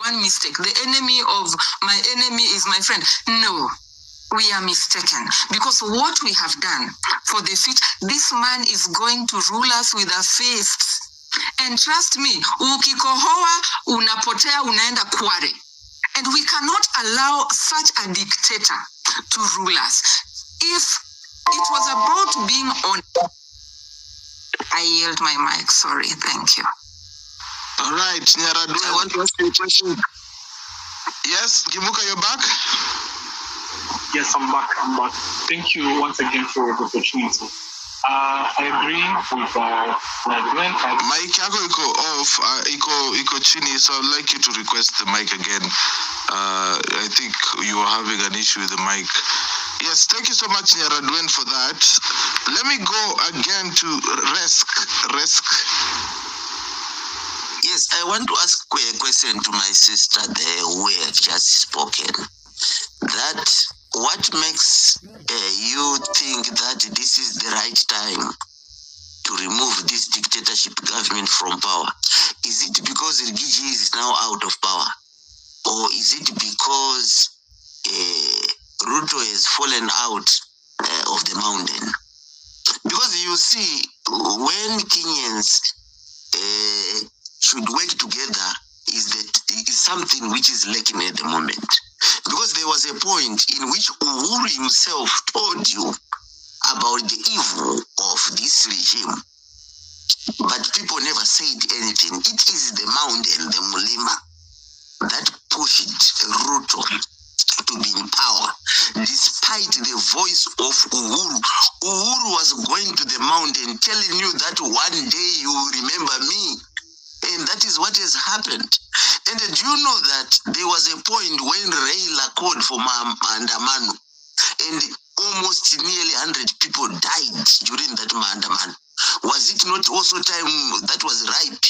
one mistake. The enemy of my enemy is my friend. No, we are mistaken. Because what we have done for the future, this man is going to rule us with a fist. And trust me, ukikohoa, unapotea, unaenda kware. And we cannot allow such a dictator to rule us. If it was about being on... I yield my mic, sorry, thank you. All right, Nyaradu, I want to ask you a question. Yes, Kimuka, you're back? Yes, I'm back. Thank you once again for the opportunity. I agree with Glenn. Mic yako iko off, iko chini, so I'd like you to request the mic again. I think you are having an issue with the mic. Yes, thank you so much, Nyaradwen, for that. Let me go again to Resk. Yes, I want to ask a question to my sister there who have just spoken. That what makes you think that this is the right time to remove this dictatorship government from power? Is it because Gigi is now out of power? Or is it because RUTO has fallen out of the mountain? Because you see, when Kenyans should work together is something which is lacking at the moment. Because there was a point in which Uhuru himself told you about the evil of this regime. But people never said anything. It is the mountain, the Mulima, that pushed RUTO to be in power. Despite the voice of Uhuru, Uhuru was going to the mountain telling you that one day you will remember me. And that is what has happened. And do you know that there was a point when Raila called for Maandamano, and almost nearly 100 people died during that Maandamano? Was it not also time that was ripe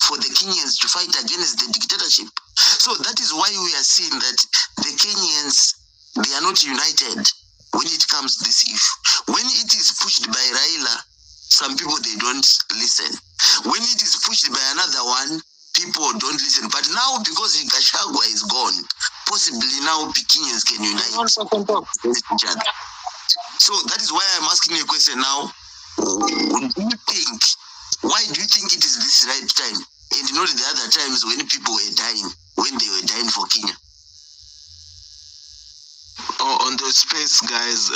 for the Kenyans to fight against the dictatorship? So that is why we are seeing that the Kenyans, they are not united when it comes to this issue. When it is pushed by Raila, some people, they don't listen. When it is pushed by another one, people don't listen. But now, because Gachagua is gone, possibly now Kenyans can unite with each other. So that is why I'm asking you a question now. Why do you think it is this right time and not the other times when people were dying, when they were dying for Kenya? On the space, guys,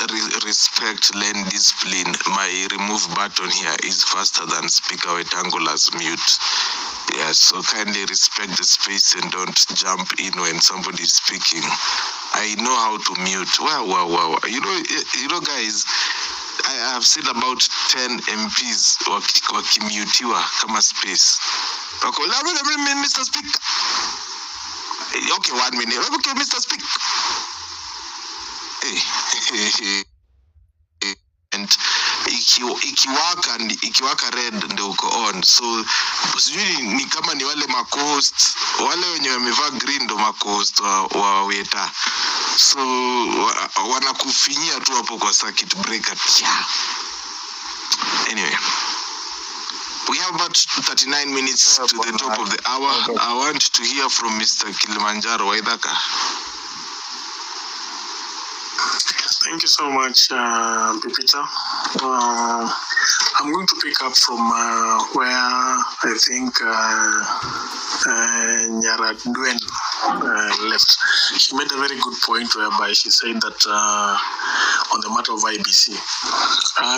respect, lane discipline. My remove button here is faster than Speaker Wetangula's mute. Yes, so kindly respect the space and don't jump in when somebody is speaking. I know how to mute. Wow. You know, guys, I have seen about 10 MPs wakimutiwa kama space. Mr. Speaker. Okay, 1 minute. Okay, Mr. Speaker. And ikiwaka red ndio uko on. So sijui ni kama ni wale macost, wale wenye wamevaa green ndo macost wa weta. So wanakufinyia tu hapo kwa circuit breaker. Anyway, we have about 39 minutes to the top of the hour. I want to hear from Mr. Kilimanjaro Waithaka. Thank you so much, Pipita. I'm going to pick up from where I think Nyaradwen left. She made a very good point whereby she said that on the matter of IBC.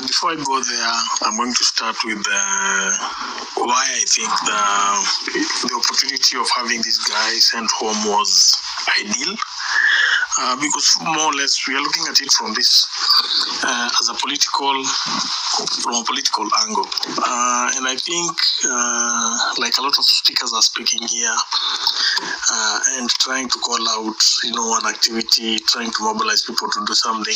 Before I go there, I'm going to start with why I think the opportunity of having this guy sent home was ideal. Because more or less we are looking at it from this as a political angle, and I think like a lot of speakers are speaking here and trying to call out, an activity, trying to mobilize people to do something.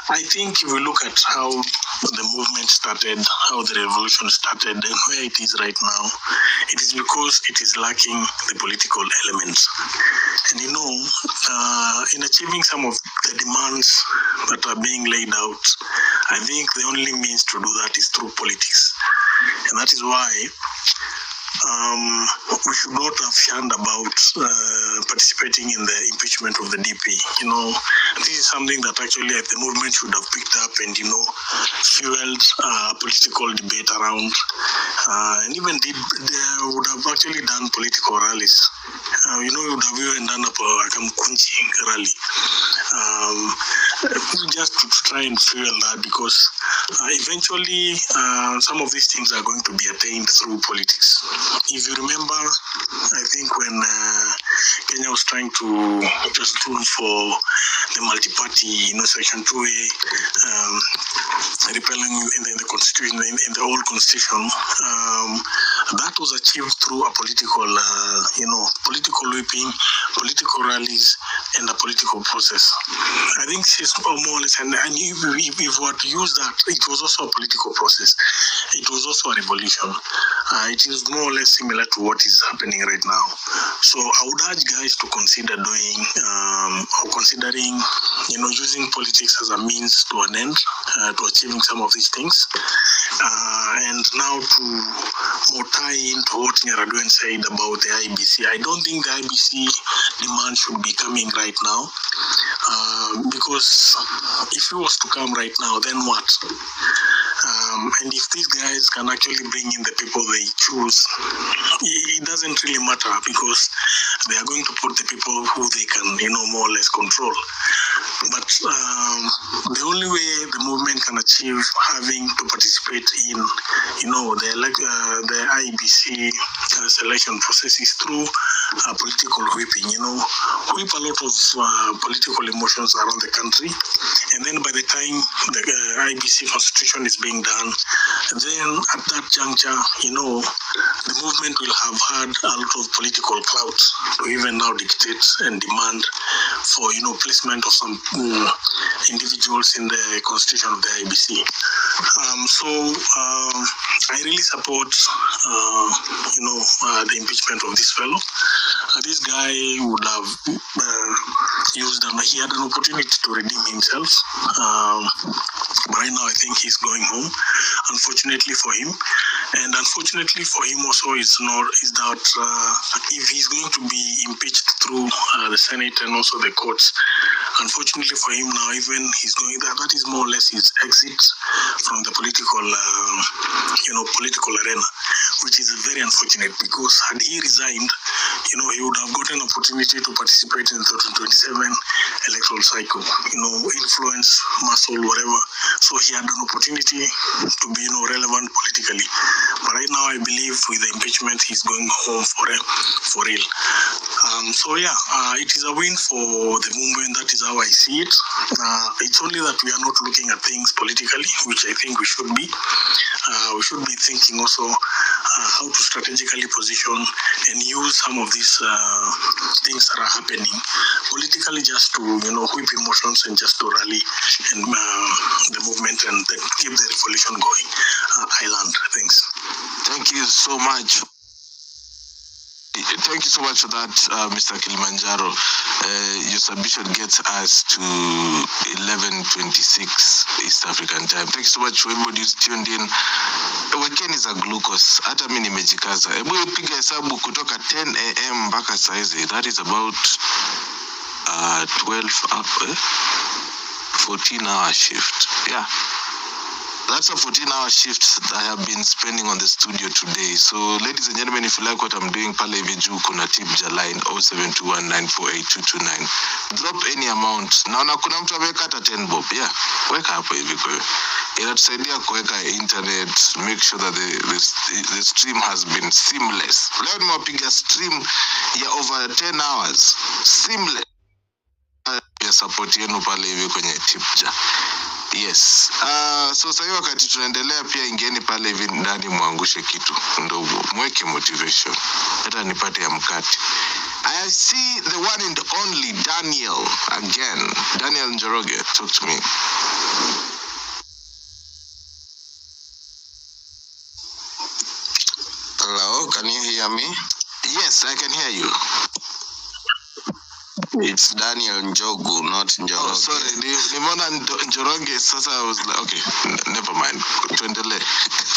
I think if we look at how the movement started, how the revolution started, and where it is right now, it is because it is lacking the political elements. And in achieving some of the demands that are being laid out, I think the only means to do that is through politics. And that is why we should not have shunned about participating in the impeachment of the DP. This is something that actually the movement should have picked up and, fueled political debate around, and even they would have actually done political rallies. We would have even done a Kamkunji rally, just to try and fuel that, because eventually some of these things are going to be attained through politics. If you remember, I think when Kenya was trying to just tune for the multi-party, Section 2A, repealing in the constitution, in the old constitution, that was achieved through a political, political whipping, political rallies, and a political process. I think it's more or less, and if we were to use that, it was also a political process. It was also a revolution. It is more or less similar to what is happening right now. So I would urge guys to consider doing or considering, using politics as a means to an end, to achieving some of these things. And now to more tie into what Nyaraduen said about the IBC. I don't think the IBC demand should be coming right now, because if it was to come right now, then what? And if these guys can actually bring in the people they choose, it doesn't really matter, because they are going to put the people who they can, more or less control. But the only way the movement can achieve having to participate in, the IBC selection process is through political whipping. Whip a lot of political emotions around the country, and then by the time the IBC constitution is being done, then at that juncture, the movement will have had a lot of political clout to even now dictate and demand for, placement of some individuals in the constitution of the IBC. So I really support, the impeachment of this fellow. This guy would have he had an opportunity to redeem himself. But right now I think he's going home, unfortunately for him. And unfortunately for him also is that if he's going to be impeached through the Senate and also the courts, unfortunately for him now, even he's going that is more or less his exit from the political political arena, which is very unfortunate, because had he resigned, he would have gotten an opportunity to participate in the 2027 electoral cycle, influence, muscle, whatever. So he had an opportunity to be, relevant politically. But right now, I believe with the impeachment, he's going home for real. It is a win for the movement. That is how I see it. It's only that we are not looking at things politically, which I think we should be. We should be thinking also how to strategically position and use some of these things that are happening politically, just to whip emotions and just to rally and the movement and then keep the revolution going. I land. Thanks. Thank you so much. Thank you so much for that, Mr. Kilimanjaro. Your submission gets us to 11:26 East African time. Thank you so much for everybody who's tuned in. Weekend is a glucose. Hata mimi nimejikaza. Hebu piga hesabu kutoka 10 a.m. mpaka saizi. That is about 14-hour shift. Yeah. That's a 14-hour shift I have been spending on the studio today. So, ladies and gentlemen, if you like what I'm doing, pale hivi juu kuna tip line 0721948229. Drop any amount. Naona kuna mtu ameweka hata 10 bob. Yeah, weka hapo hivi kwa hiyo. Inatusaidia kuweka internet, make sure that the stream has been seamless. Leo nimewapiga stream ya over 10 hours. Seamless. Ya support yenu pale hivi kwenye tipja. Yes. So sasa wakati tunaendelea pia ingeni pale hivi ndani muangushe kitu ndogo. Mweke motivation. Hata nipate ya mkate. I see the one and only Daniel again. Daniel Njoroge, talk to me. Hello, can you hear me? Yes, I can hear you. It's Daniel Njogu, not Njoroge. Oh, sorry. Nimona Njoroge, sasa I was like, okay, never mind. Tuendele.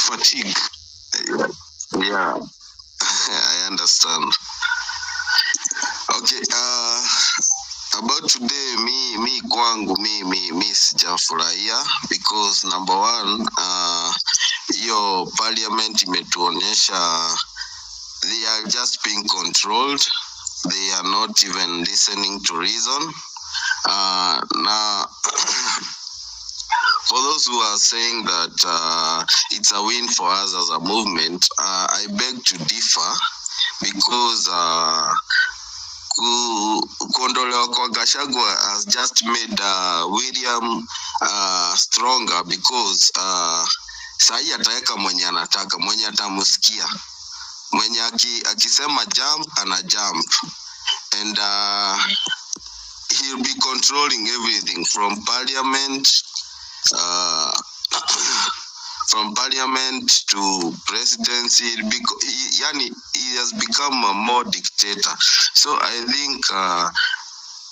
Fatigue. Yeah. understand. Okay, about today, me kwangu mi sijafurahia because number one, hiyo parliament imetuonyesha they are just being controlled. They are not even listening to reason. Now, for those who are saying that it's a win for us as a movement, I beg to differ because kuondolewa kwa Gachagua has just made William stronger because sahi ataweka mwenye anataka, mwenye atamusikia, mwenye akisema jump ana jump, and he'll be controlling everything from parliament to presidency. He has become a more dictator. So I think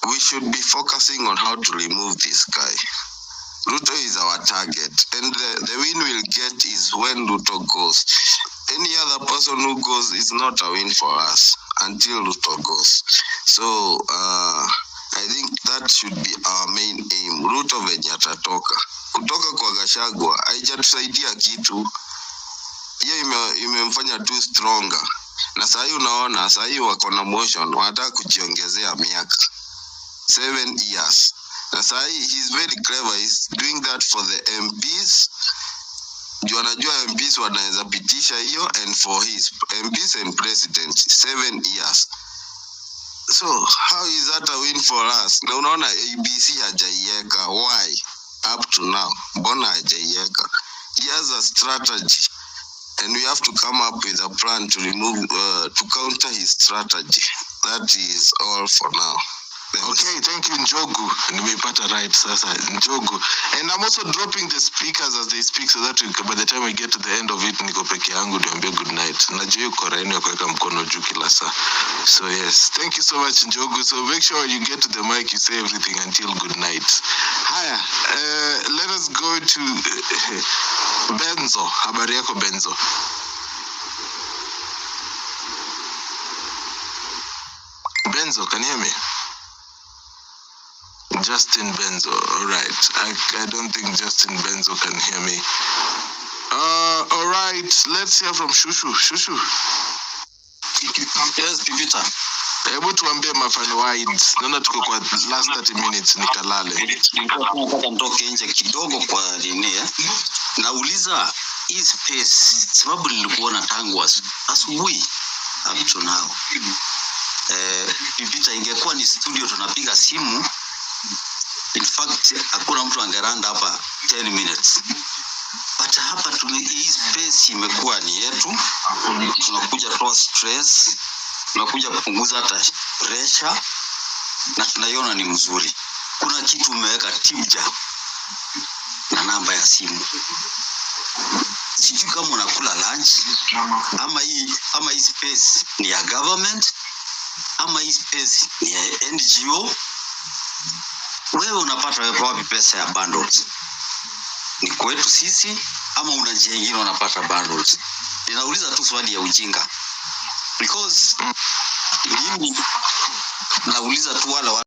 we should be focusing on how to remove this guy. RUTO is our target, and the win we'll get is when RUTO goes. Any other person who goes is not a win for us until RUTO goes. So I think that should be our main aim. RUTO venye atatoka. Kutoka kwa Gachagua haijatusaidia kitu. Hiyo imemfanya tu stronger. Na sasa unaona sasa wako na motion, wanataka kujiongezea miaka 7 years. Na sasa he's very clever. He's doing that for the MPs. Anajua MPs wanaweza pitisha hiyo, and for his MPs and president 7 years. So how is that a win for us? Na unaona ABC hajaiweka. Why? Up to now, mbona hajaiweka? He has a strategy, and we have to come up with a plan to remove, to counter his strategy. That is all for now. Okay, thank you Njogu. Nimepata right sasa Njogu. And I'm also dropping the speakers as they speak so that by the time we get to the end of it niko peke yangu niambie good night. Najua yuko raini ya kuweka mkono juu kila saa. So yes, thank you so much Njogu. So make sure you get to the mic, you say everything until good night. Haya, let us go to Benzo. Habari yako Benzo? Benzo, can you hear me? Justin Benzo, all right. I don't think Justin Benzo can hear me. All right, let's hear from Shushu. Shushu. Yes, Pipita. Hebu tuambie mafano wines. Naona tuko kwa last 30 minutes nikalale. Nataka nitoke nje kidogo kwa nini Nauliza hii space sababu nilikuona tangu asubuhi up to now. Pipita, ingekuwa ni studio tunapiga simu. In fact, hakuna mtu angeranda hapa 10 minutes. But hapa hii space imekuwa ni yetu. Tunakuja toa stress, tunakuja kupunguza hata pressure, na tunaiona ni mzuri. Kuna kitu umeweka tibja na namba ya simu. Sijui kama unakula lunch ama hii space ni ya government ama hii space ni ya NGO. Wewe unapata wapi pesa ya bundles? Ni kwetu sisi ama unajengine unapata bundles? Ninauliza tu swali ya ujinga. Because mimi nauliza tu wala